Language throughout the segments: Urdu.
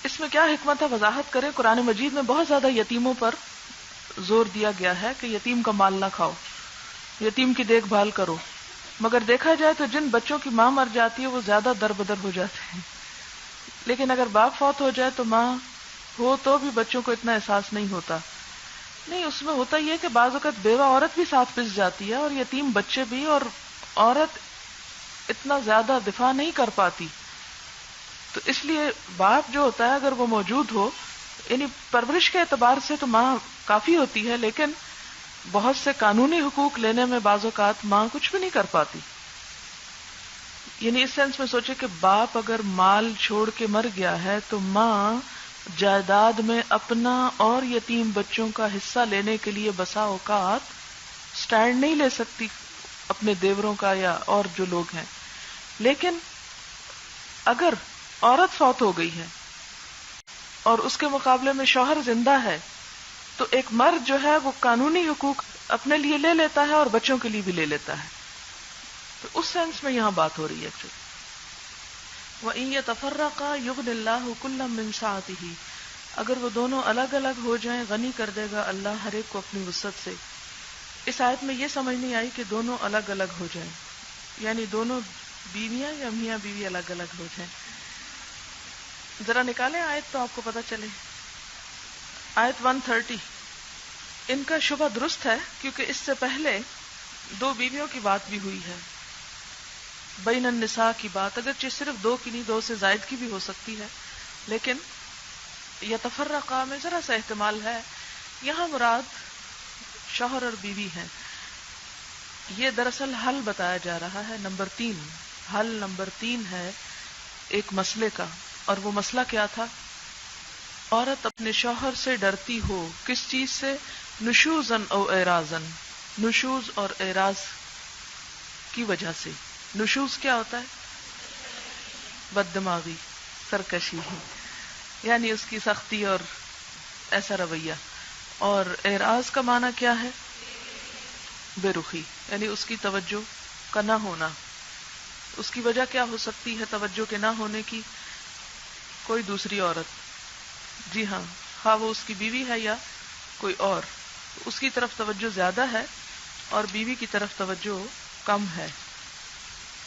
اس میں کیا حکمت ہے وضاحت کریں. قرآن مجید میں بہت زیادہ یتیموں پر زور دیا گیا ہے کہ یتیم کا مال نہ کھاؤ، یتیم کی دیکھ بھال کرو. مگر دیکھا جائے تو جن بچوں کی ماں مر جاتی ہے وہ زیادہ دربدر ہو جاتے ہیں، لیکن اگر باپ فوت ہو جائے تو ماں ہو تو بھی بچوں کو اتنا احساس نہیں ہوتا. نہیں، اس میں ہوتا یہ کہ بعض اوقات بیوہ عورت بھی ساتھ پس جاتی ہے اور یتیم بچے بھی، اور عورت اتنا زیادہ دفاع نہیں کر پاتی. تو اس لیے باپ جو ہوتا ہے اگر وہ موجود ہو، یعنی پرورش کے اعتبار سے تو ماں کافی ہوتی ہے، لیکن بہت سے قانونی حقوق لینے میں بعض اوقات ماں کچھ بھی نہیں کر پاتی. یعنی اس سینس میں سوچے کہ باپ اگر مال چھوڑ کے مر گیا ہے تو ماں جائیداد میں اپنا اور یتیم بچوں کا حصہ لینے کے لیے بسا اوقات سٹینڈ نہیں لے سکتی اپنے دیوروں کا یا اور جو لوگ ہیں. لیکن اگر عورت فوت ہو گئی ہے اور اس کے مقابلے میں شوہر زندہ ہے تو ایک مرد جو ہے وہ قانونی حقوق اپنے لیے لے لیتا ہے اور بچوں کے لیے بھی لے لیتا ہے. تو اس سینس میں یہاں بات ہو رہی ہے ایکچولی. وَإِن يَتَفَرَّقَا يُغْنِ اللَّهُ كُلًّا مِّن سَعَتِهِ، اگر وہ دونوں الگ الگ ہو جائیں غنی کر دے گا اللہ ہر ایک کو اپنی وسعت سے. اس آیت میں یہ سمجھ نہیں آئی کہ دونوں الگ الگ ہو جائیں، یعنی دونوں بیویاں یا میاں بیوی الگ الگ ہو جائیں. ذرا نکالیں آیت تو آپ کو پتہ چلے. آیت 130. ان کا شبہ درست ہے کیونکہ اس سے پہلے دو بیویوں کی بات بھی ہوئی ہے. بین النساء کی بات اگرچہ صرف دو کی نہیں، دو سے زائد کی بھی ہو سکتی ہے، لیکن یتفرقا میں ذرا سا احتمال ہے. یہاں مراد شوہر اور بیوی ہیں. یہ دراصل حل بتایا جا رہا ہے. نمبر 3 حل نمبر 3 ہے ایک مسئلے کا، اور وہ مسئلہ کیا تھا؟ عورت اپنے شوہر سے ڈرتی ہو. کس چیز سے؟ نشوزن او اعراضن، نشوز اور اعراض کی وجہ سے. نشوز کیا ہوتا ہے؟ بد دماغی، سرکشی، یعنی اس کی سختی اور ایسا رویہ. اور اعراض کا معنی کیا ہے؟ بے رخی، یعنی اس کی توجہ کا نہ ہونا. اس کی وجہ کیا ہو سکتی ہے توجہ کے نہ ہونے کی؟ کوئی دوسری عورت. جی ہاں، خواہ وہ اس کی بیوی ہے یا کوئی اور، اس کی طرف توجہ زیادہ ہے اور بیوی کی طرف توجہ کم ہے.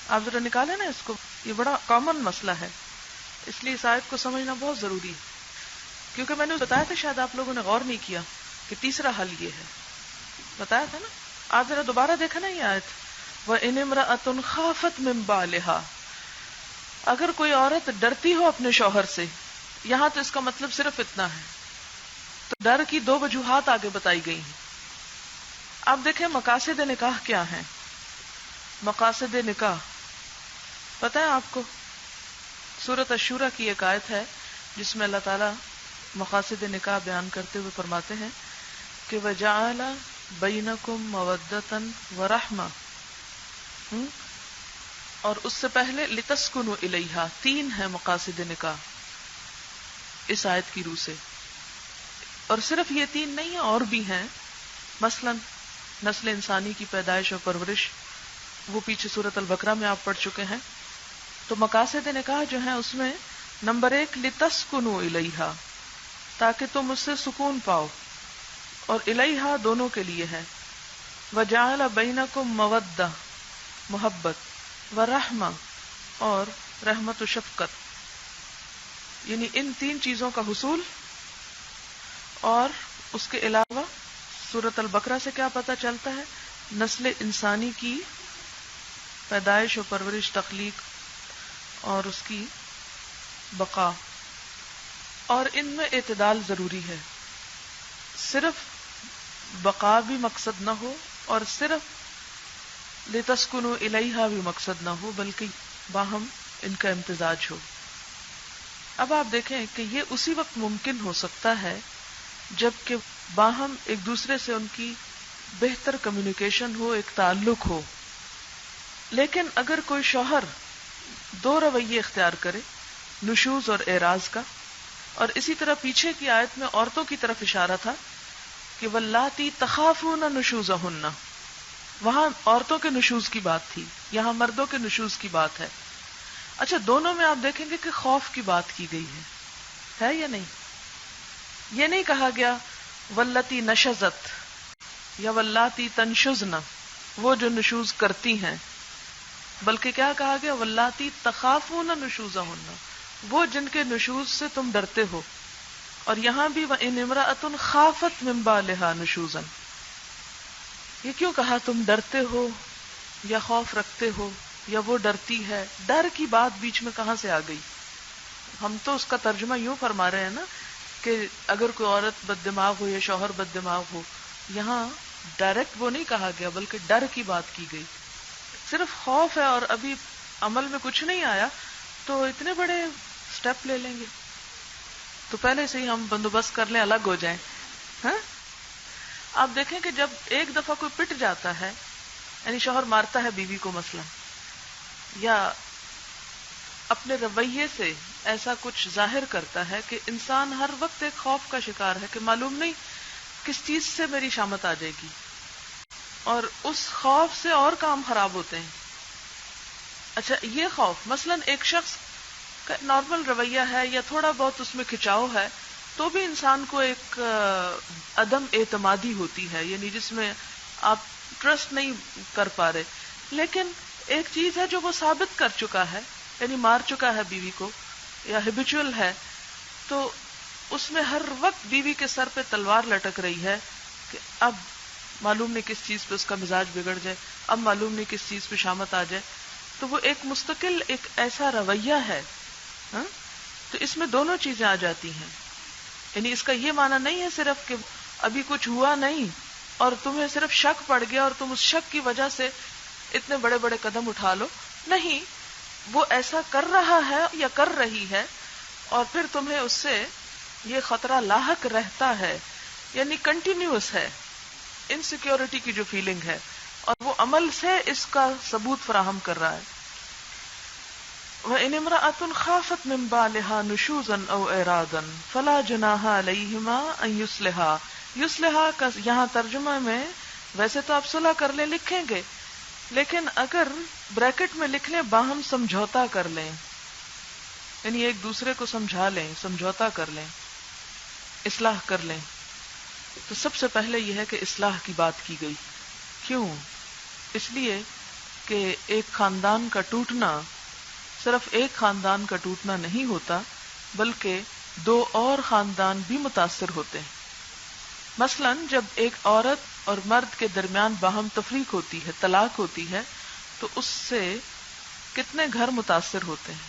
آپ ذرا نکالیں نا اس کو، یہ بڑا کامن مسئلہ ہے، اس لیے اس آیت کو سمجھنا بہت ضروری ہے. کیونکہ میں نے بتایا تھا، شاید آپ لوگوں نے غور نہیں کیا کہ تیسرا حل یہ ہے. بتایا تھا نا. آپ ذرا دوبارہ دیکھا نا یہ آیت، وَإِنِ امْرَأَةٌ خَافَتْ مِنْ بَالِهَا، اگر کوئی عورت ڈرتی ہو اپنے شوہر سے. یہاں تو اس کا مطلب صرف اتنا ہے. تو ڈر کی دو وجوہات آگے بتائی گئی ہیں. اب دیکھیں مقاصد نکاح کیا ہیں. مقاصد نکاح پتہ ہے آپ کو؟ سورۃ الشورى کی ایک آیت ہے جس میں اللہ تعالیٰ مقاصد نکاح بیان کرتے ہوئے فرماتے ہیں کہ وَجَعَلَ بَيْنَكُمْ مَوَدَّةً وَرَحْمَةً، اور اس سے پہلے لِتَسْكُنُوا إِلَيْهَا. 3 ہیں مقاصد نکاح اس آیت کی روح سے. اور صرف یہ 3 نہیں ہیں، اور بھی ہیں. مثلا نسل انسانی کی پیدائش اور پرورش، وہ پیچھے سورۃ البقرہ میں آپ پڑھ چکے ہیں. تو مقاصد نکاح جو ہیں اس میں نمبر 1 لِتَسْكُنُوا إِلَيْهَا، تاکہ تم اس سے سکون پاؤ، اور الیہا دونوں کے لیے ہے. وَجَعَلَ بَيْنَكُمْ مَوَدَّةً محبت، وَرَحْمَةً اور رحمت و شفقت، یعنی ان 3 چیزوں کا حصول. اور اس کے علاوہ سورۃ البقرہ سے کیا پتہ چلتا ہے؟ نسل انسانی کی پیدائش و پرورش، تخلیق اور اس کی بقا. اور ان میں اعتدال ضروری ہے. صرف بقا بھی مقصد نہ ہو اور صرف لِتَسْكُنُوا إِلَيْهَا بھی مقصد نہ ہو، بلکہ باہم ان کا امتزاج ہو. اب آپ دیکھیں کہ یہ اسی وقت ممکن ہو سکتا ہے جب کہ باہم ایک دوسرے سے ان کی بہتر کمیونیکیشن ہو، ایک تعلق ہو. لیکن اگر کوئی شوہر 2 رویے اختیار کرے، نشوز اور اعراض کا، اور اسی طرح پیچھے کی آیت میں عورتوں کی طرف اشارہ تھا کہ وَاللَّاتِي تَخَافُونَ نُشُوزَهُنَّ، وہاں عورتوں کے نشوز کی بات تھی، یہاں مردوں کے نشوز کی بات ہے. اچھا، دونوں میں آپ دیکھیں گے کہ خوف کی بات کی گئی ہے. ہے یا نہیں؟ یہ نہیں کہا گیا واللتی نشزت یا واللاتی تنشزن، وہ جو نشوز کرتی ہیں، بلکہ کیا کہا گیا واللاتی تخافون نشوزہن، وہ جن کے نشوز سے تم ڈرتے ہو. اور یہاں بھی وَإِنِ امرأة خافت من بالها نشوزا، یہ کیوں کہا تم ڈرتے ہو یا خوف رکھتے ہو یا وہ ڈرتی ہے؟ ڈر کی بات بیچ میں کہاں سے آ گئی؟ ہم تو اس کا ترجمہ یوں فرما رہے ہیں نا کہ اگر کوئی عورت بد دماغ ہو یا شوہر بد دماغ ہو، یہاں ڈائریکٹ وہ نہیں کہا گیا بلکہ ڈر کی بات کی گئی. صرف خوف ہے اور ابھی عمل میں کچھ نہیں آیا تو اتنے بڑے سٹیپ لے لیں گے؟ تو پہلے سے ہی ہم بندوبست کر لیں، الگ ہو جائیں. ہاں، آپ دیکھیں کہ جب ایک دفعہ کوئی پٹ جاتا ہے، یعنی شوہر مارتا ہے بیوی کو مثلا، یا اپنے رویے سے ایسا کچھ ظاہر کرتا ہے کہ انسان ہر وقت ایک خوف کا شکار ہے کہ معلوم نہیں کس چیز سے میری شامت آ جائے گی، اور اس خوف سے اور کام خراب ہوتے ہیں. اچھا، یہ خوف مثلا ایک شخص کا نارمل رویہ ہے یا تھوڑا بہت اس میں کھچاؤ ہے تو بھی انسان کو ایک عدم اعتمادی ہوتی ہے، یعنی جس میں آپ ٹرسٹ نہیں کر پا رہے. لیکن ایک چیز ہے جو وہ ثابت کر چکا ہے، یعنی مار چکا ہے بیوی کو یا ہیبیچول ہے، تو اس میں ہر وقت بیوی کے سر پہ تلوار لٹک رہی ہے کہ اب معلوم نہیں کس چیز پہ اس کا مزاج بگڑ جائے، اب معلوم نہیں کس چیز پہ شامت آ جائے. تو وہ ایک مستقل ایک ایسا رویہ ہے. ہاں، تو اس میں دونوں چیزیں آ جاتی ہیں. یعنی اس کا یہ معنی نہیں ہے صرف کہ ابھی کچھ ہوا نہیں اور تمہیں صرف شک پڑ گیا اور تم اس شک کی وجہ سے اتنے بڑے بڑے قدم اٹھا لو. نہیں، وہ ایسا کر رہا ہے یا کر رہی ہے اور پھر تمہیں اس سے یہ خطرہ لاحق رہتا ہے، یعنی کنٹینیوس ہے انسیکیورٹی کی جو فیلنگ ہے، اور وہ عمل سے اس کا ثبوت فراہم کر رہا ہے. وَإِنِ امْرَأَةٌ خَافَتْ مِنْ بَالِهَا نُشُوزًا أَوْ إِعْرَاضًا فَلَا جُنَاحَ عَلَيْهِمَا أَنْ يُصْلِحَا کا یہاں ترجمہ میں ویسے تو آپ صلح کر لیں لکھیں گے، لیکن اگر بریکٹ میں لکھ لیں باہم سمجھوتا کر لیں، یعنی ایک دوسرے کو سمجھا لیں، سمجھوتا کر لیں، اصلاح کر لیں. تو سب سے پہلے یہ ہے کہ اصلاح کی بات کی گئی. کیوں؟ اس لیے کہ ایک خاندان کا ٹوٹنا صرف ایک خاندان کا ٹوٹنا نہیں ہوتا، بلکہ دو اور خاندان بھی متاثر ہوتے ہیں. مثلا جب ایک عورت اور مرد کے درمیان باہم تفریق ہوتی ہے، طلاق ہوتی ہے، تو اس سے کتنے گھر متاثر ہوتے ہیں.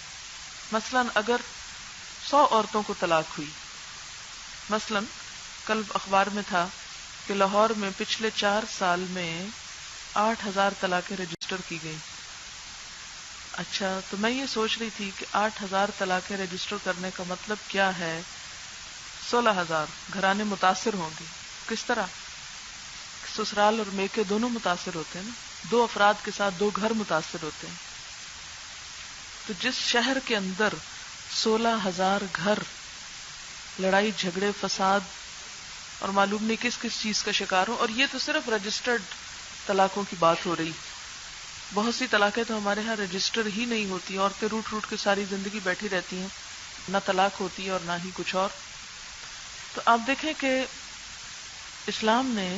مثلا اگر 100 عورتوں کو طلاق ہوئی، مثلا کل اخبار میں تھا کہ لاہور میں پچھلے 4 سال میں 8,000 طلاقیں رجسٹر کی گئی. اچھا، تو میں یہ سوچ رہی تھی کہ 8,000 طلاقیں رجسٹر کرنے کا مطلب کیا ہے؟ 16,000 گھرانے متاثر ہوں گے. کس طرح؟ سسرال اور میکے دونوں متاثر ہوتے ہیں نا، 2 افراد کے ساتھ 2 گھر متاثر ہوتے ہیں. تو جس شہر کے اندر 16,000 گھر لڑائی جھگڑے فساد اور معلوم نہیں کس کس چیز کا شکار ہو، اور یہ تو صرف رجسٹرڈ طلاقوں کی بات ہو رہی. بہت سی طلاقیں تو ہمارے ہاں رجسٹر ہی نہیں ہوتی، عورتیں روٹ روٹ کے ساری زندگی بیٹھی رہتی ہیں، نہ طلاق ہوتی ہے اور نہ ہی کچھ اور. تو آپ دیکھیں کہ اسلام نے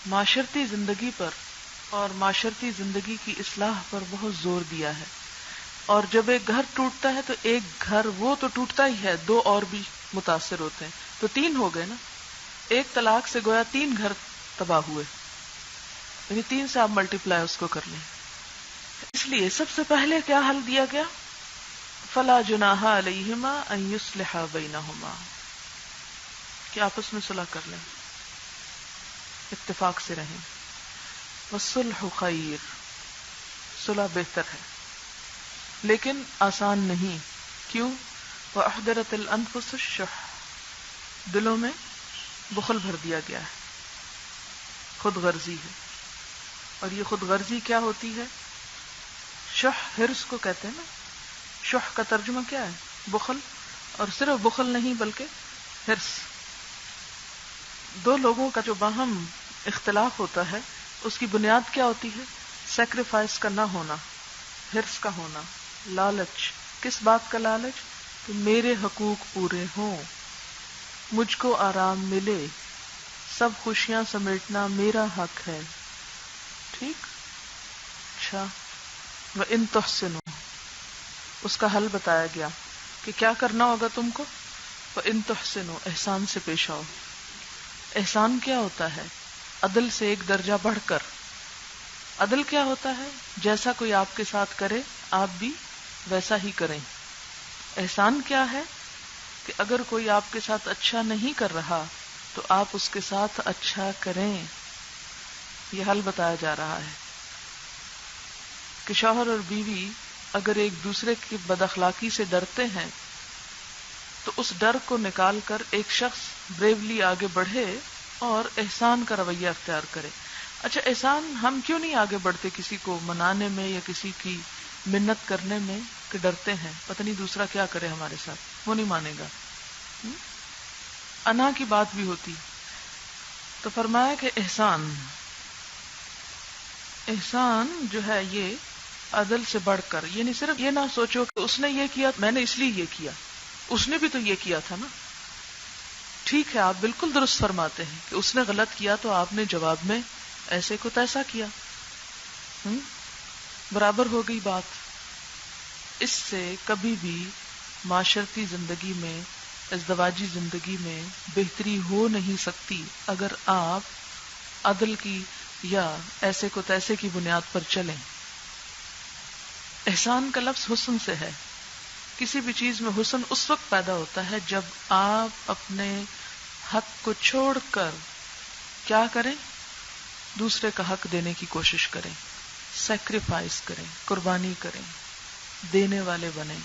معاشرتی زندگی پر اور معاشرتی زندگی کی اصلاح پر بہت زور دیا ہے. اور جب ایک گھر ٹوٹتا ہے تو ایک گھر وہ تو ٹوٹتا ہی ہے، 2 اور بھی متاثر ہوتے ہیں، تو 3 ہو گئے نا. ایک طلاق سے گویا 3 گھر تباہ ہوئے، یعنی 3 سے آپ ملٹیپلائی اس کو کر لیں. اس لیے سب سے پہلے کیا حل دیا گیا؟ فلا جناح علیہما ان یصلحا بینہما، کہ آپس میں صلح کر لیں، اتفاق سے رہیں. والصلح خیر، صلح بہتر ہے لیکن آسان نہیں. کیوں؟ وَأُحْضِرَتِ الْأَنفُسُ الشُّحَّ، دلوں میں بخل بھر دیا گیا ہے، خود غرضی ہے. اور یہ خود غرضی کیا ہوتی ہے؟ شح، حرص کو کہتے ہیں نا. شح کا ترجمہ کیا ہے؟ بخل. اور صرف بخل نہیں بلکہ حرص. 2 لوگوں کا جو باہم اختلاف ہوتا ہے اس کی بنیاد کیا ہوتی ہے؟ سیکریفائس کا نہ ہونا، حرص کا ہونا، لالچ. کس بات کا لالچ؟ کہ میرے حقوق پورے ہوں، مجھ کو آرام ملے، سب خوشیاں سمیٹنا میرا حق ہے. ٹھیک. اچھا، وَإِن تُحْسِنُوا، اس کا حل بتایا گیا کہ کیا کرنا ہوگا تم کو. وَإِن تُحْسِنُوا، احسان سے پیش آؤ. احسان کیا ہوتا ہے؟ عدل سے ایک درجہ بڑھ کر. عدل کیا ہوتا ہے؟ جیسا کوئی آپ کے ساتھ کرے آپ بھی ویسا ہی کریں. احسان کیا ہے؟ کہ اگر کوئی آپ کے ساتھ اچھا نہیں کر رہا تو آپ اس کے ساتھ اچھا کریں. یہ حل بتایا جا رہا ہے کہ شوہر اور بیوی اگر ایک دوسرے کی بد اخلاقی سے ڈرتے ہیں تو اس ڈر کو نکال کر ایک شخص بریولی آگے بڑھے اور احسان کا رویہ اختیار کرے. اچھا، احسان ہم کیوں نہیں آگے بڑھتے کسی کو منانے میں یا کسی کی منت کرنے میں؟ کہ ڈرتے ہیں پتہ نہیں دوسرا کیا کرے ہمارے ساتھ، وہ نہیں مانے گا. انا کی بات بھی ہوتی. تو فرمایا کہ احسان جو ہے یہ عدل سے بڑھ کر، یعنی صرف یہ نہ سوچو کہ اس نے یہ کیا میں نے اس لیے یہ کیا، اس نے بھی تو یہ کیا تھا نا. ٹھیک ہے، آپ بالکل درست فرماتے ہیں کہ اس نے غلط کیا تو آپ نے جواب میں ایسے کو تیسا کیا. برابر ہو گئی بات. اس سے کبھی بھی معاشرتی زندگی میں، ازدواجی زندگی میں بہتری ہو نہیں سکتی اگر آپ عدل کی یا ایسے کو تیسے کی بنیاد پر چلیں. احسان کا لفظ حسن سے ہے. کسی بھی چیز میں حسن اس وقت پیدا ہوتا ہے جب آپ اپنے حق کو چھوڑ کر کیا کریں؟ دوسرے کا حق دینے کی کوشش کریں، سیکریفائس کریں، قربانی کریں، دینے والے بنیں.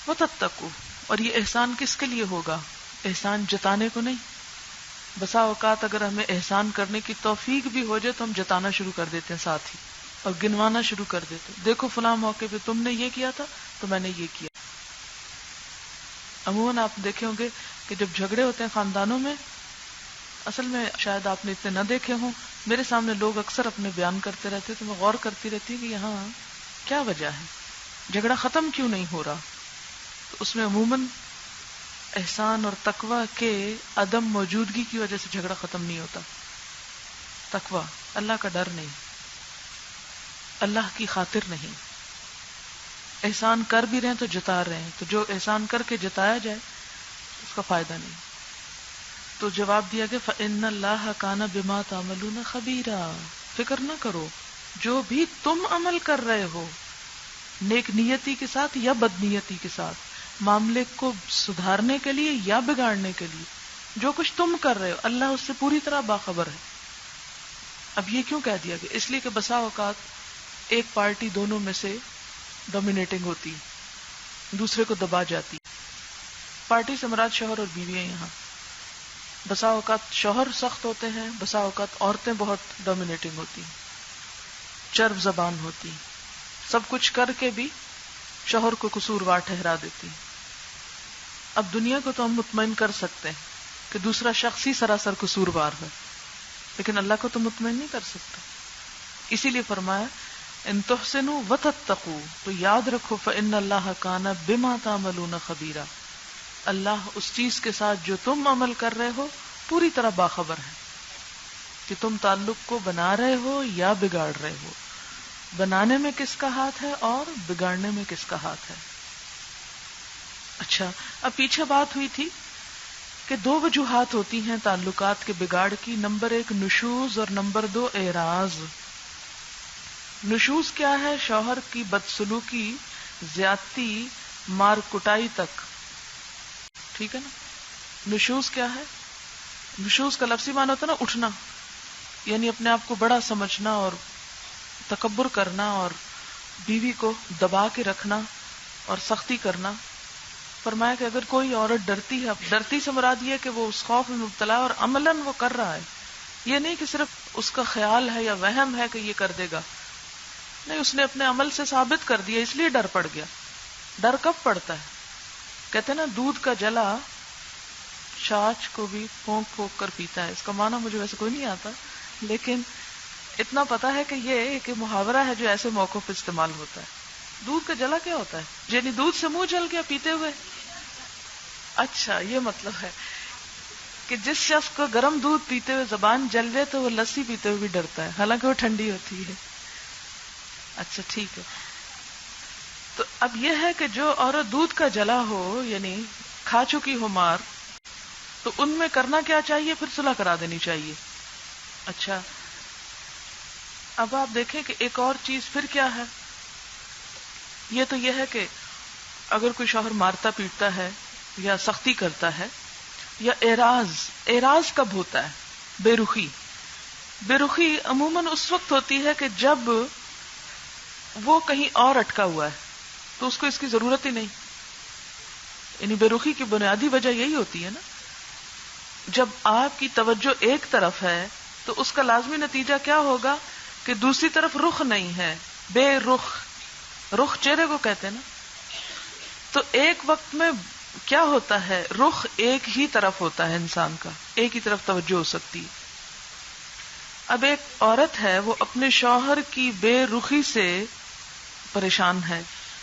وَتَتَّقُوا، اور یہ احسان کس کے لیے ہوگا؟ احسان جتانے کو نہیں. بسا اوقات اگر ہمیں احسان کرنے کی توفیق بھی ہو جائے تو ہم جتانا شروع کر دیتے ہیں ساتھ ہی، اور گنوانا شروع کر دیتے ہیں. دیکھو فلاں موقع پہ تم نے یہ کیا تھا تو میں نے یہ کیا. عموماً آپ دیکھے ہوں گے کہ جب جھگڑے ہوتے ہیں خاندانوں میں، اصل میں شاید آپ نے اتنے نہ دیکھے ہوں، میرے سامنے لوگ اکثر اپنے بیان کرتے رہتے تو میں غور کرتی رہتی ہوں کہ یہاں کیا وجہ ہے، جھگڑا ختم کیوں نہیں ہو رہا. تو اس میں عموماً احسان اور تقوی کے عدم موجودگی کی وجہ سے جھگڑا ختم نہیں ہوتا. تقوی، اللہ کا ڈر نہیں، اللہ کی خاطر نہیں. احسان کر بھی رہے ہیں تو جتا رہے ہیں، تو جو احسان کر کے جتایا جائے اس کا فائدہ نہیں. تو جواب دیا کہ فَإِنَّ اللَّهَ كَانَ بِمَا تَعْمَلُونَ خَبِيرًا، فکر نہ کرو جو بھی تم عمل کر رہے ہو، نیک نیتی کے ساتھ یا بد نیتی کے ساتھ، معاملے کو سدھارنے کے لیے یا بگاڑنے کے لیے، جو کچھ تم کر رہے ہو اللہ اس سے پوری طرح باخبر ہے. اب یہ کیوں کہہ دیا گیا؟ اس لیے کہ بسا اوقات ایک پارٹی دونوں میں سے ڈومینیٹنگ ہوتی، دوسرے کو دبا جاتی. پارٹی سے مراد شوہر اور بیوی ہیں. یہاں بسا اوقات شوہر سخت ہوتے ہیں، بسا اوقات عورتیں بہت ڈومینیٹنگ ہوتی، چرب زبان ہوتی، سب کچھ کر کے بھی شوہر کو قصوروار ٹھہرا دیتی. اب دنیا کو تو ہم مطمئن کر سکتے ہیں کہ دوسرا شخص ہی سراسر قصوروار ہے، لیکن اللہ کو تو مطمئن نہیں کر سکتا. اسی لیے فرمایا ان تحسنوا وتتقوا، تو یاد رکھو فإن اللہ کان بما تعملون خبیرا، اللہ اس چیز کے ساتھ جو تم عمل کر رہے ہو پوری طرح باخبر ہے کہ تم تعلق کو بنا رہے ہو یا بگاڑ رہے ہو. بنانے میں کس کا ہاتھ ہے اور بگاڑنے میں کس کا ہاتھ ہے. اچھا، اب پیچھے بات ہوئی تھی کہ دو وجوہات ہوتی ہیں تعلقات کے بگاڑ کی. نمبر 1 نشوز اور نمبر 2 اعراض. نشوز کیا ہے؟ شوہر کی بدسلوکی، زیادتی، مار کٹائی تک. ٹھیک ہے نا. نشوز کیا ہے؟ نشوز کا لفظی معنی ہوتا ہے نا اٹھنا، یعنی اپنے آپ کو بڑا سمجھنا اور تکبر کرنا اور بیوی کو دبا کے رکھنا اور سختی کرنا. فرمایا کہ اگر کوئی عورت ڈرتی ہے، ڈرتی سے مراد یہ کہ وہ اس خوف میں مبتلا اور عملاً وہ کر رہا ہے، یہ نہیں کہ صرف اس کا خیال ہے یا وہم ہے کہ یہ کر دے گا، نہیں، اس نے اپنے عمل سے ثابت کر دیا، اس لیے ڈر پڑ گیا. ڈر کب پڑتا ہے؟ کہتے ہیں نا دودھ کا جلا چھاچھ کو بھی پھونک پھونک کر پیتا ہے. اس کا معنی مجھے ویسے کوئی نہیں آتا، لیکن اتنا پتا ہے کہ یہ ایک محاورہ ہے جو ایسے موقعوں پہ استعمال ہوتا ہے دودھ کا جلا کیا ہوتا ہے؟ یعنی دودھ سے منہ جل گیا پیتے ہوئے؟ اچھا یہ مطلب ہے کہ جس شخص کو گرم دودھ پیتے ہوئے زبان جل جائے تو وہ لسی پیتے ہوئے بھی ڈرتا ہے، حالانکہ وہ ٹھنڈی ہوتی ہے. اچھا ٹھیک ہے. تو اب یہ ہے کہ جو عورت دودھ کا جلا ہو، یعنی کھا چکی ہو مار، تو ان میں کرنا کیا چاہیے؟ پھر صلح کرا دینی چاہیے. اچھا اب آپ دیکھیں کہ ایک اور چیز پھر کیا ہے. یہ تو یہ ہے کہ اگر کوئی شوہر مارتا پیٹتا ہے یا سختی کرتا ہے، یا اعراض کب ہوتا ہے؟ بے رخی. بے رخی عموماً اس وقت ہوتی ہے کہ جب وہ کہیں اور اٹکا ہوا ہے تو اس کو اس کی ضرورت ہی نہیں. یعنی بے رخی کی بنیادی وجہ یہی ہوتی ہے نا. جب آپ کی توجہ ایک طرف ہے تو اس کا لازمی نتیجہ کیا ہوگا کہ دوسری طرف رخ نہیں ہے. بے رخ، رخ چہرے کو کہتے ہیں نا. تو ایک وقت میں کیا ہوتا ہے، رخ ایک ہی طرف ہوتا ہے انسان کا، ایک ہی طرف توجہ ہو سکتی ہے. اب ایک عورت ہے وہ اپنے شوہر کی بے رخی سے پریشان ہے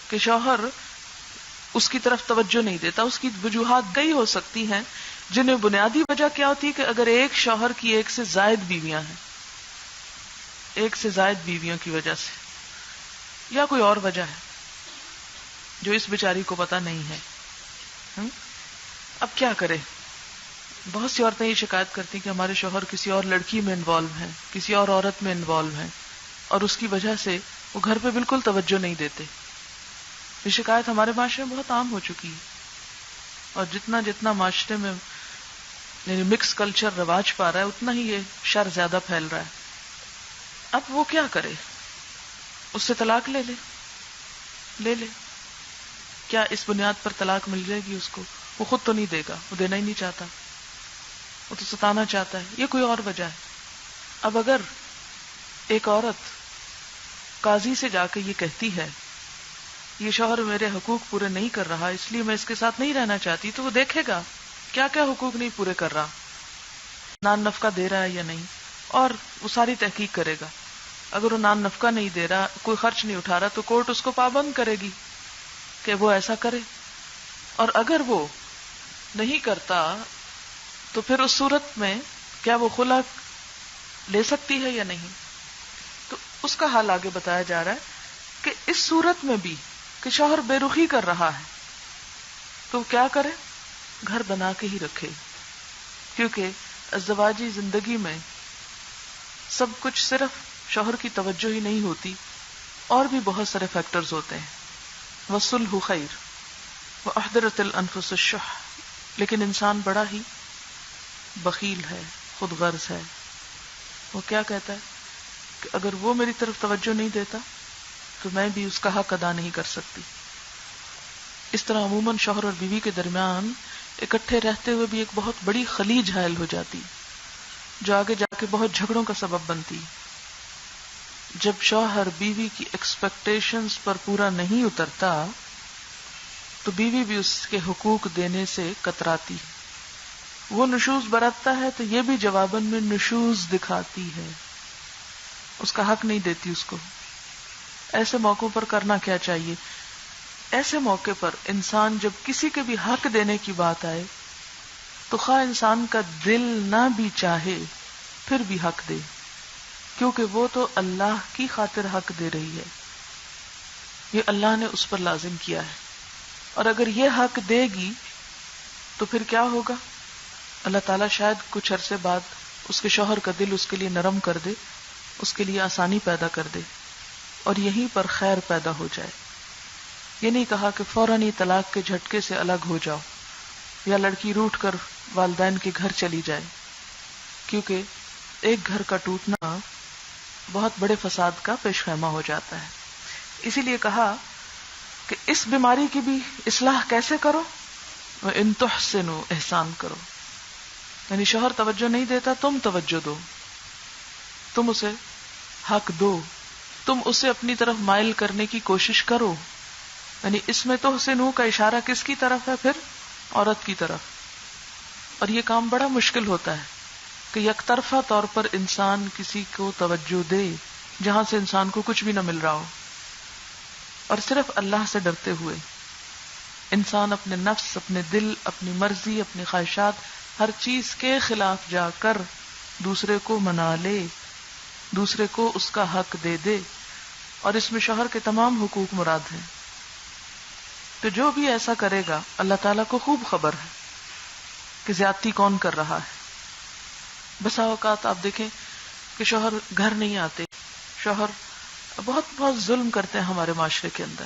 کہ شوہر اس کی طرف توجہ نہیں دیتا. اس کی وجوہات کئی ہو سکتی ہیں، جنہیں بنیادی وجہ کیا ہوتی ہے کہ اگر ایک شوہر کی ایک سے زائد بیویاں ہیں، ایک سے زائد بیویوں کی وجہ سے، یا کوئی اور وجہ ہے جو اس بیچاری کو پتہ نہیں ہے. اب کیا کرے؟ بہت سی عورتیں یہ شکایت کرتی کہ ہمارے شوہر کسی اور لڑکی میں انوالو ہیں، کسی اور عورت میں انوالو ہیں، اور اس کی وجہ سے وہ گھر پہ بالکل توجہ نہیں دیتے. یہ شکایت ہمارے معاشرے میں بہت عام ہو چکی ہے، اور جتنا جتنا معاشرے میں یعنی مکس کلچر رواج پا رہا ہے اتنا ہی یہ شر زیادہ پھیل رہا ہے. اب وہ کیا کرے؟ اس سے طلاق لے لے. کیا اس بنیاد پر طلاق مل جائے گی اس کو؟ وہ خود تو نہیں دے گا، وہ دینا ہی نہیں چاہتا، وہ تو ستانا چاہتا ہے. یہ کوئی اور وجہ ہے. اب اگر ایک عورت قاضی سے جا کے یہ کہتی ہے یہ شوہر میرے حقوق پورے نہیں کر رہا اس لیے میں اس کے ساتھ نہیں رہنا چاہتی، تو وہ دیکھے گا کیا کیا حقوق نہیں پورے کر رہا، نان نفقہ دے رہا ہے یا نہیں، اور وہ ساری تحقیق کرے گا. اگر وہ نان نفقہ نہیں دے رہا، کوئی خرچ نہیں اٹھا رہا، تو کورٹ اس کو پابند کرے گی کہ وہ ایسا کرے. اور اگر وہ نہیں کرتا تو پھر اس صورت میں کیا وہ خلا لے سکتی ہے یا نہیں؟ تو اس کا حال آگے بتایا جا رہا ہے کہ اس صورت میں بھی کہ شوہر بے رخی کر رہا ہے تو کیا کرے؟ گھر بنا کے ہی رکھے. کیونکہ ازدواجی زندگی میں سب کچھ صرف شوہر کی توجہ ہی نہیں ہوتی، اور بھی بہت سارے فیکٹرز ہوتے ہیں. وَالصُّلْحُ خَيْرٌ وَأُحْضِرَتِ الْأَنفُسُ الشُّحَّ. لیکن انسان بڑا ہی بخیل ہے، خود غرض ہے. وہ کیا کہتا ہے کہ اگر وہ میری طرف توجہ نہیں دیتا تو میں بھی اس کا حق ادا نہیں کر سکتی. اس طرح عموماً شوہر اور بیوی کے درمیان اکٹھے رہتے ہوئے بھی ایک بہت بڑی خلیج حائل ہو جاتی جو آگے جا کے بہت جھگڑوں کا سبب بنتی. جب شوہر بیوی کی ایکسپیکٹیشنز پر پورا نہیں اترتا تو بیوی بھی اس کے حقوق دینے سے کتراتی. وہ نشوز برتتا ہے تو یہ بھی جواباً میں نشوز دکھاتی ہے، اس کا حق نہیں دیتی اس کو. ایسے موقعوں پر کرنا کیا چاہیے؟ ایسے موقع پر انسان جب کسی کے بھی حق دینے کی بات آئے تو خواہ انسان کا دل نہ بھی چاہے پھر بھی حق دے، کیونکہ وہ تو اللہ کی خاطر حق دے رہی ہے، یہ اللہ نے اس پر لازم کیا ہے. اور اگر یہ حق دے گی تو پھر کیا ہوگا؟ اللہ تعالیٰ شاید کچھ عرصے بعد اس کے شوہر کا دل اس کے لیے نرم کر دے، اس کے لیے آسانی پیدا کر دے، اور یہیں پر خیر پیدا ہو جائے. یہ نہیں کہا کہ فوراً ہی طلاق کے جھٹکے سے الگ ہو جاؤ یا لڑکی روٹھ کر والدین کے گھر چلی جائے، کیونکہ ایک گھر کا ٹوٹنا بہت بڑے فساد کا پیش خیمہ ہو جاتا ہے. اسی لیے کہا کہ اس بیماری کی بھی اصلاح کیسے کرو؟ وَإِن تُحْسِنُوا احسان کرو. یعنی شوہر توجہ نہیں دیتا، تم توجہ دو، تم اسے حق دو، تم اسے اپنی طرف مائل کرنے کی کوشش کرو. یعنی اس میں تحسنوا کا اشارہ کس کی طرف ہے؟ پھر عورت کی طرف. اور یہ کام بڑا مشکل ہوتا ہے کہ یک طرفہ طور پر انسان کسی کو توجہ دے جہاں سے انسان کو کچھ بھی نہ مل رہا ہو. اور صرف اللہ سے ڈرتے ہوئے. انسان اپنے نفس، اپنے دل، اپنی مرضی، اپنی خواہشات، ہر چیز کے خلاف جا کر دوسرے کو منا لے، دوسرے کو اس کا حق دے دے، اور اس میں شوہر کے تمام حقوق مراد ہیں. تو جو بھی ایسا کرے گا اللہ تعالیٰ کو خوب خبر ہے کہ زیادتی کون کر رہا ہے. بسا اوقات آپ دیکھیں کہ شوہر گھر نہیں آتے، شوہر بہت ظلم کرتے ہیں ہمارے معاشرے کے اندر.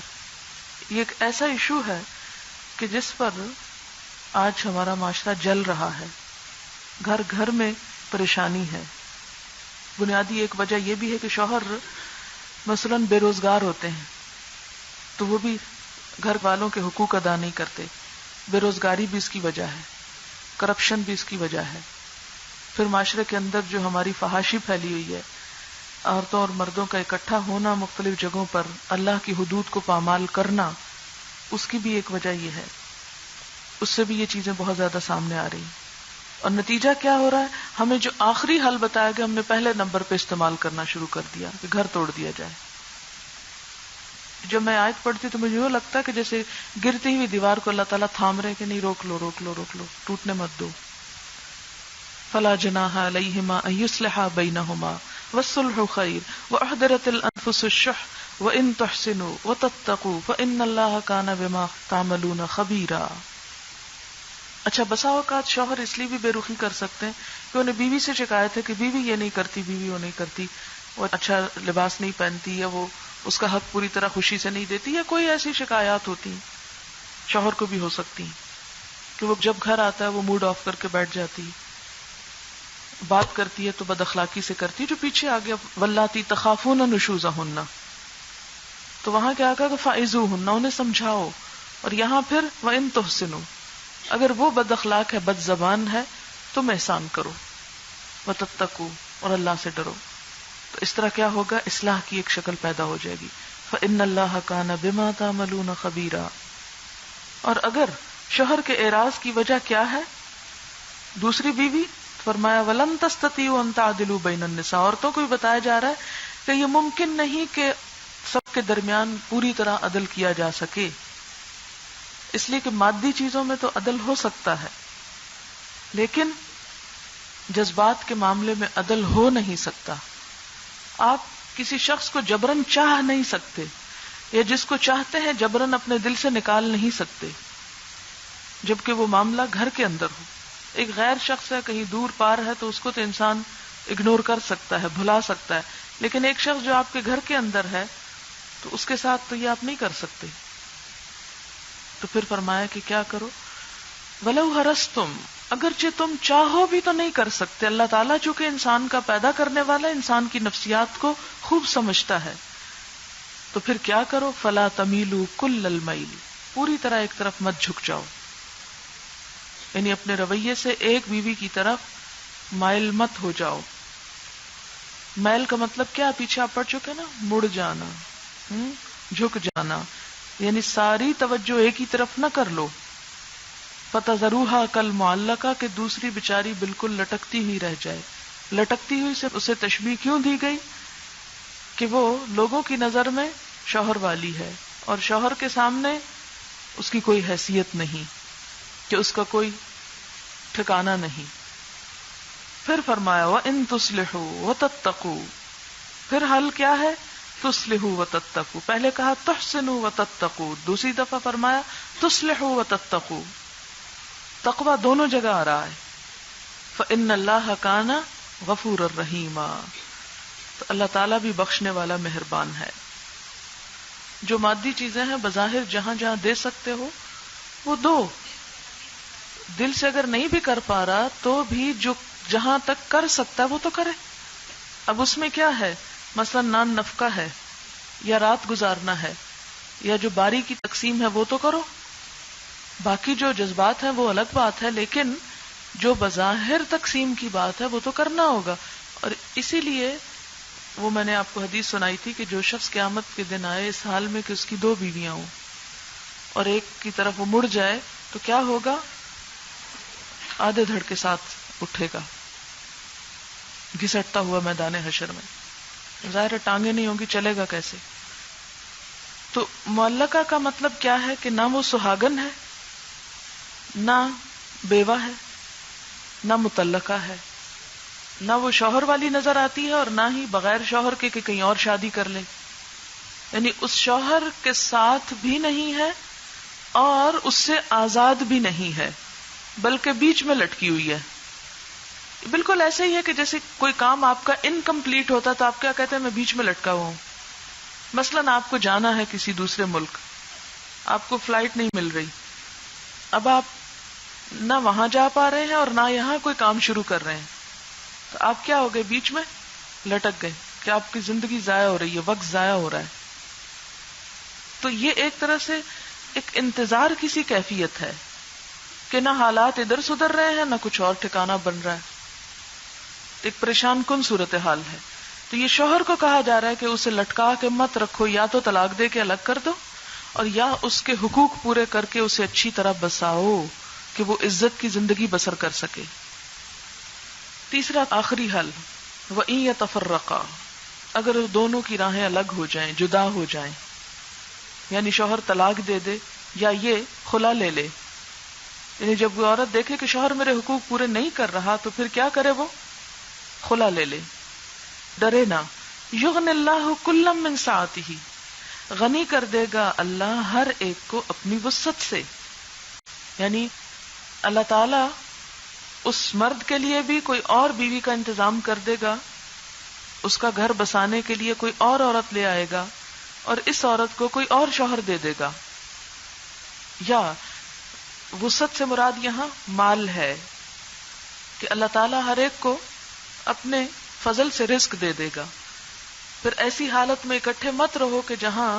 یہ ایک ایسا ایشو ہے کہ جس پر آج ہمارا معاشرہ جل رہا ہے. گھر گھر میں پریشانی ہے. بنیادی ایک وجہ یہ بھی ہے کہ شوہر مثلاً بے روزگار ہوتے ہیں تو وہ بھی گھر والوں کے حقوق ادا نہیں کرتے. بے روزگاری بھی اس کی وجہ ہے، کرپشن بھی اس کی وجہ ہے. پھر معاشرے کے اندر جو ہماری فحاشی پھیلی ہوئی ہے، عورتوں اور مردوں کا اکٹھا ہونا مختلف جگہوں پر، اللہ کی حدود کو پامال کرنا، اس کی بھی ایک وجہ یہ ہے. اس سے بھی یہ چیزیں بہت زیادہ سامنے آ رہی ہیں. اور نتیجہ کیا ہو رہا ہے؟ ہمیں جو آخری حل بتایا گیا ہم نے پہلے نمبر پہ استعمال کرنا شروع کر دیا کہ گھر توڑ دیا جائے. جب میں آیت پڑھتی تو مجھے یوں لگتا ہے کہ جیسے گرتی ہوئی دیوار کو اللہ تعالیٰ تھام رہے کہ نہیں، روک لو روک لو روک لو، ٹوٹنے مت دو. فلا جناح علیہما ان یصلحا بینہما والصلح خیر واحضرت الانفس الشح وان تحسنوا وتتقوا فان اللہ کان بما تعملون خبیرا. اچھا، بسا اوقات شوہر اس لیے بھی بے رخی کر سکتے ہیں کہ انہیں بیوی سے شکایت ہے کہ بیوی یہ نہیں کرتی، بیوی وہ نہیں کرتی، وہ اچھا لباس نہیں پہنتی، یا وہ اس کا حق پوری طرح خوشی سے نہیں دیتی، یا کوئی ایسی شکایات ہوتی ہیں. شوہر کو بھی ہو سکتی ہیں کہ وہ جب گھر آتا ہے وہ موڈ آف کر کے بیٹھ جاتی، بات کرتی ہے تو بد اخلاقی سے کرتی. جو پیچھے آ گیا واللاتی تخافون نشوزہن، تو وہاں کیا کہا کہ فعظوہن، انہیں سمجھاؤ. اور یہاں پھر وان تحسنوا، اگر وہ بد اخلاق ہے، بد زبان ہے، تم احسان کرو. وتتقوا، اور اللہ سے ڈرو. تو اس طرح کیا ہوگا؟ اصلاح کی ایک شکل پیدا ہو جائے گی. فإن اللہ کان بما تعملون خبیرا. اور اگر شوہر کے اعراض کی وجہ کیا ہے؟ دوسری بیوی، فرمایا وَلَن تَسْتَطِيعُوا أَن تَعْدِلُوا بَيْنَ النِّسَاءِ. عورتوں کو بھی بتایا جا رہا ہے کہ یہ ممکن نہیں کہ سب کے درمیان پوری طرح عدل کیا جا سکے، اس لیے کہ مادی چیزوں میں تو عدل ہو سکتا ہے لیکن جذبات کے معاملے میں عدل ہو نہیں سکتا. آپ کسی شخص کو جبرن چاہ نہیں سکتے، یا جس کو چاہتے ہیں جبرن اپنے دل سے نکال نہیں سکتے، جبکہ وہ معاملہ گھر کے اندر ہو. ایک غیر شخص ہے، کہیں دور پار ہے، تو اس کو تو انسان اگنور کر سکتا ہے، بھلا سکتا ہے، لیکن ایک شخص جو آپ کے گھر کے اندر ہے تو اس کے ساتھ تو یہ آپ نہیں کر سکتے. تو پھر فرمایا کہ کیا کرو؟ وَلَوْ حَرَصْتُمْ، اگرچہ تم چاہو بھی تو نہیں کر سکتے. اللہ تعالیٰ چونکہ انسان کا پیدا کرنے والا، انسان کی نفسیات کو خوب سمجھتا ہے، تو پھر کیا کرو؟ فَلَا تَمِيلُوا كُلَّ الْمَيْلِ، پوری طرح ایک طرف مت جھک جاؤ. یعنی اپنے رویے سے ایک بیوی کی طرف مائل مت ہو جاؤ. میل کا مطلب کیا؟ پیچھے آپ پڑھ چکے نا، مڑ جانا، جھک جانا، یعنی ساری توجہ ایک ہی طرف نہ کر لو. فَتَذَرُوهَا كَالْمُعَلَّقَةِ، کہ دوسری بیچاری بالکل لٹکتی ہوئی رہ جائے. لٹکتی ہوئی سے اسے تشبیہ کیوں دی گئی؟ کہ وہ لوگوں کی نظر میں شوہر والی ہے اور شوہر کے سامنے اس کی کوئی حیثیت نہیں، کہ اس کا کوئی ٹھکانہ نہیں. پھر فرمایا وَإِن تُصْلِحُوا وَتَتَّقُوا، پھر حل کیا ہے؟ تُصْلِحُوا وَتَتَّقُوا. پہلے کہا تُحْسِنُوا وَتَتَّقُوا، دوسری دفعہ فرمایا تُصْلِحُوا وَتَتَّقُوا. تقوی دونوں جگہ آ رہا ہے. فَإِنَّ اللَّهَ كَانَ غَفُورًا رَحِيمًا، تو اللہ تعالیٰ بھی بخشنے والا مہربان ہے. جو مادی چیزیں ہیں بظاہر جہاں جہاں دے سکتے ہو وہ دو. دل سے اگر نہیں بھی کر پا رہا تو بھی جو جہاں تک کر سکتا ہے وہ تو کرے. اب اس میں کیا ہے؟ مثلا نان نفقہ ہے، یا رات گزارنا ہے، یا جو باری کی تقسیم ہے وہ تو کرو. باقی جو جذبات ہیں وہ الگ بات ہے، لیکن جو بظاہر تقسیم کی بات ہے وہ تو کرنا ہوگا. اور اسی لیے وہ میں نے آپ کو حدیث سنائی تھی کہ جو شخص قیامت کے دن آئے اس حال میں کہ اس کی دو بیویاں ہوں اور ایک کی طرف وہ مڑ جائے تو کیا ہوگا؟ آدھے دھڑ کے ساتھ اٹھے گا گھسٹتا ہوا میدان حشر میں. ظاہر ٹانگیں نہیں ہوں گی، چلے گا کیسے؟ تو معلقہ کا مطلب کیا ہے کہ نہ وہ سہاگن ہے، نہ بیوہ ہے، نہ مطلقہ ہے، نہ وہ شوہر والی نظر آتی ہے اور نہ ہی بغیر شوہر کے کہ کہیں اور شادی کر لے، یعنی اس شوہر کے ساتھ بھی نہیں ہے اور اس سے آزاد بھی نہیں ہے، بلکہ بیچ میں لٹکی ہوئی ہے. بالکل ایسے ہی ہے کہ جیسے کوئی کام آپ کا انکمپلیٹ ہوتا تو آپ کیا کہتے ہیں میں بیچ میں لٹکا ہوا ہوں. مثلاً آپ کو جانا ہے کسی دوسرے ملک، آپ کو فلائٹ نہیں مل رہی، اب آپ نہ وہاں جا پا رہے ہیں اور نہ یہاں کوئی کام شروع کر رہے ہیں، تو آپ کیا ہو گئے؟ بیچ میں لٹک گئے کہ آپ کی زندگی ضائع ہو رہی ہے، وقت ضائع ہو رہا ہے. تو یہ ایک طرح سے ایک انتظار کی سی کیفیت ہے کہ نہ حالات ادھر سدھر رہے ہیں نہ کچھ اور ٹھکانہ بن رہا ہے، ایک پریشان کن صورتحال ہے. تو یہ شوہر کو کہا جا رہا ہے کہ اسے لٹکا کے مت رکھو، یا تو طلاق دے کے الگ کر دو اور یا اس کے حقوق پورے کر کے اسے اچھی طرح بساؤ کہ وہ عزت کی زندگی بسر کر سکے. تیسرا آخری حل، وَإِن يَتَفَرَّقَا، اگر دونوں کی راہیں الگ ہو جائیں، جدا ہو جائیں، یعنی شوہر طلاق دے دے یا یہ خلا لے لے. یعنی جب وہ عورت دیکھے کہ شوہر میرے حقوق پورے نہیں کر رہا تو پھر کیا کرے؟ وہ خلا لے لے. ڈرے نہ، یغنی اللہ کلا من سعتہ، غنی کر دے گا اللہ ہر ایک کو اپنی وسعت سے. یعنی اللہ تعالی اس مرد کے لیے بھی کوئی اور بیوی کا انتظام کر دے گا، اس کا گھر بسانے کے لیے کوئی اور عورت لے آئے گا اور اس عورت کو کوئی اور شوہر دے دے گا. یا وسعت سے مراد یہاں مال ہے کہ اللہ تعالیٰ ہر ایک کو اپنے فضل سے رزق دے دے گا. پھر ایسی حالت میں اکٹھے مت رہو کہ جہاں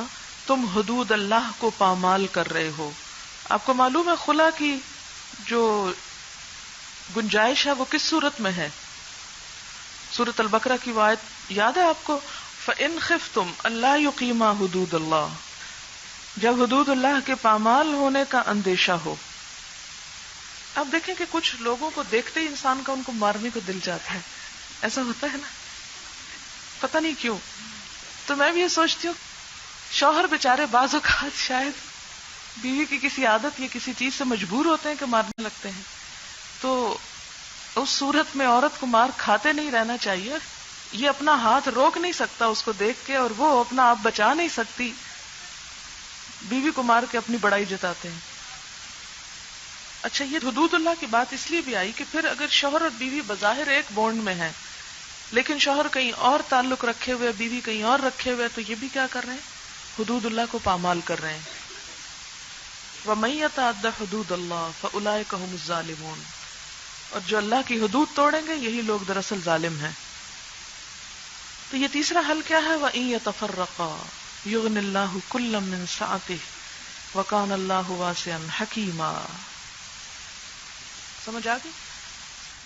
تم حدود اللہ کو پامال کر رہے ہو. آپ کو معلوم ہے خلا کی جو گنجائش ہے وہ کس صورت میں ہے؟ سورۃ البقرہ کی آیت یاد ہے آپ کو؟ فَإِنْ خِفْتُمْ أَلَّا يُقِيمَا حُدُودَ اللَّهِ، جب حدود اللہ کے پامال ہونے کا اندیشہ ہو. اب دیکھیں کہ کچھ لوگوں کو دیکھتے ہی انسان کا ان کو مارنے کو دل جاتا ہے، ایسا ہوتا ہے نا، پتہ نہیں کیوں. تو میں بھی یہ سوچتی ہوں شوہر بیچارے بعض اوقات شاید بیوی کی کسی عادت یا کسی چیز سے مجبور ہوتے ہیں کہ مارنے لگتے ہیں، تو اس صورت میں عورت کو مار کھاتے نہیں رہنا چاہیے. یہ اپنا ہاتھ روک نہیں سکتا اس کو دیکھ کے اور وہ اپنا آپ بچا نہیں سکتی، بیوی کو مار کے اپنی بڑائی جتاتے ہیں. اچھا، یہ حدود اللہ کی بات اس لیے بھی آئی کہ پھر اگر شوہر اور بیوی بظاہر ایک بونڈ میں ہیں لیکن شوہر کہیں اور تعلق رکھے ہوئے، بیوی کہیں اور رکھے ہوئے، تو یہ بھی کیا کر رہے ہیں؟ حدود اللہ کو پامال کر رہے ہیں. وَمَن يَتَعَدَّ حُدُودَ اللَّهِ فَأُولَٰئِكَ هُمُ الظَّالِمُونَ، اور جو اللہ کی حدود توڑیں گے یہی لوگ دراصل ظالم ہیں. تو یہ تیسرا حل کیا ہے؟ وَإِن يَتَفَرَّقَا يُغْنِ اللَّهُ كُلًّا مِّن سَعَتِهِ وَكَانَ اللَّهُ وَاسِعًا حَكِيمًا. سمجھ آ گئی؟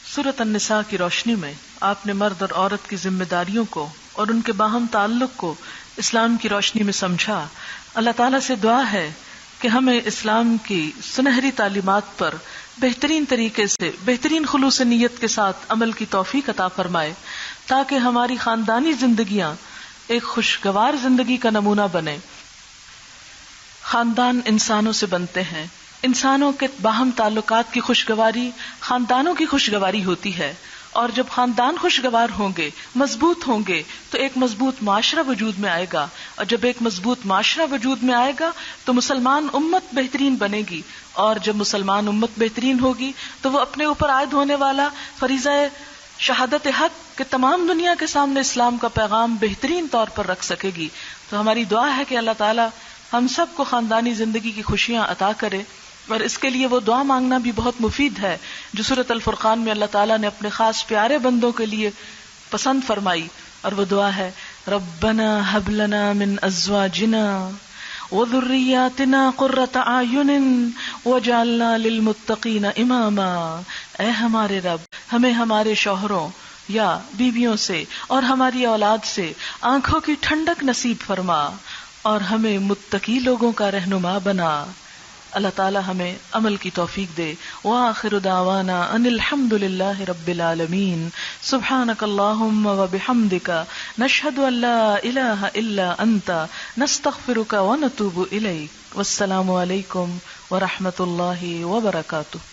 سورۃ النساء کی روشنی میں آپ نے مرد اور عورت کی ذمہ داریوں کو اور ان کے باہم تعلق کو اسلام کی روشنی میں سمجھا. اللہ تعالیٰ سے دعا ہے کہ ہمیں اسلام کی سنہری تعلیمات پر بہترین طریقے سے، بہترین خلوص نیت کے ساتھ عمل کی توفیق عطا فرمائے تاکہ ہماری خاندانی زندگیاں ایک خوشگوار زندگی کا نمونہ بنے. خاندان انسانوں سے بنتے ہیں، انسانوں کے باہم تعلقات کی خوشگواری خاندانوں کی خوشگواری ہوتی ہے، اور جب خاندان خوشگوار ہوں گے، مضبوط ہوں گے، تو ایک مضبوط معاشرہ وجود میں آئے گا، اور جب ایک مضبوط معاشرہ وجود میں آئے گا تو مسلمان امت بہترین بنے گی، اور جب مسلمان امت بہترین ہوگی تو وہ اپنے اوپر عائد ہونے والا فریضہ شہادت حق کہ تمام دنیا کے سامنے اسلام کا پیغام بہترین طور پر رکھ سکے گی. تو ہماری دعا ہے کہ اللہ تعالی ہم سب کو خاندانی زندگی کی خوشیاں عطا کرے، اور اس کے لیے وہ دعا مانگنا بھی بہت مفید ہے جو سورۃ الفرقان میں اللہ تعالیٰ نے اپنے خاص پیارے بندوں کے لیے پسند فرمائی، اور وہ دعا ہے ربنا هب لنا من ازواجنا وذریاتنا قرۃ اعین واجعلنا للمتقین اماما. اے ہمارے رب، ہمیں ہمارے شوہروں یا بیویوں سے اور ہماری اولاد سے آنکھوں کی ٹھنڈک نصیب فرما اور ہمیں متقی لوگوں کا رہنما بنا. اللہ تعالی ہمیں عمل کی توفیق دے. وآخر دعوانا ان الحمد للہ رب العالمین. سبحانک اللہم وبحمدک نشہد ان لا الہ الا انت نستغفرک ونتوب الیک. والسلام علیکم ورحمۃ اللہ وبرکاتہ.